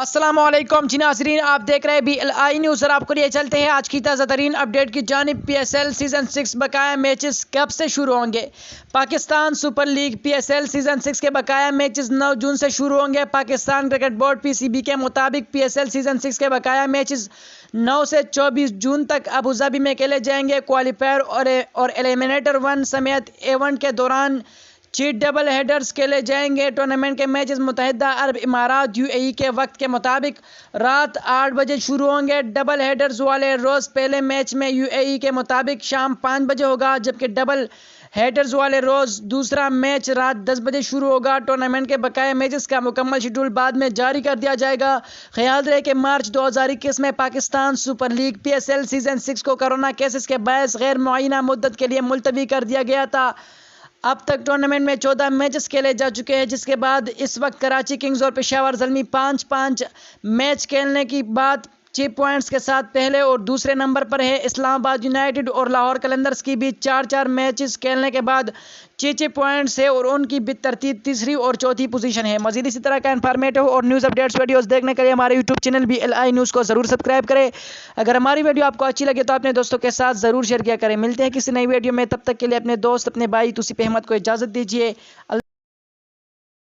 السلام علیکم جی ناظرین، آپ دیکھ رہے ہیں BLI نیوز اور آپ کو لیے چلتے ہیں آج کی تازہ ترین اپڈیٹ کی جانب۔ PSL سیزن 6 بقایا میچز کب سے شروع ہوں گے؟ Pakistan super league PSL season 6 کے بقایا میچز 9 جون سے شروع ہوں گے۔ پاکستان کرکٹ بورڈ PCB کے مطابق PSL سیزن 6 کے بقایا میچز 9 سے 24 جون تک ابوظہبی میں کھیلے جائیں گے۔ کوالیفائر اور ایلیمنیٹر 1 سمیت ایونٹ کے دوران چیٹ ڈبل ہیڈرز کھیلے جائیں گے۔ ٹورنامنٹ کے میچز متحدہ عرب امارات UAE کے وقت کے مطابق رات 8 بجے شروع ہوں گے۔ ڈبل ہیڈرز والے روز پہلے میچ میں UAE کے مطابق شام 5 بجے ہوگا، جبکہ ڈبل ہیڈرز والے روز دوسرا میچ رات 10 بجے شروع ہوگا۔ ٹورنامنٹ کے بقایا میچز کا مکمل شیڈول بعد میں جاری کر دیا جائے گا۔ خیال رہے کہ مارچ 2021 میں Pakistan super league PSL season 6 کو کرونا کیسز کے باعث غیر معینہ مدت کے لیے ملتوی کر دیا گیا تھا۔ اب تک ٹورنامنٹ میں 14 میچز کھیلے جا چکے ہیں، جس کے بعد اس وقت کراچی کنگز اور پشاور زلمی 5-5 میچ کھیلنے کی بعد 6 پوائنٹس کے ساتھ پہلے اور دوسرے نمبر پر ہے۔ اسلام آباد یونائیٹڈ اور لاہور قلندرز کی بھی 4-4 میچز کھیلنے کے بعد 6 پوائنٹس ہے اور ان کی بالترتیب تیسری اور چوتھی پوزیشن ہے۔ مزید اسی طرح کا انفارمیٹو اور نیوز اپڈیٹس ویڈیوز دیکھنے کے لیے ہمارے YouTube چینل BLI نیوز کو ضرور سبسکرائب کریں۔ اگر ہماری ویڈیو آپ کو اچھی لگے تو اپنے دوستوں کے ساتھ ضرور شیئر کیا کریں۔ ملتے ہیں کسی نئی ویڈیو میں، تب تک کے لیے اپنے دوست، اپنے بھائی توصیف احمد کو اجازت دیجیے۔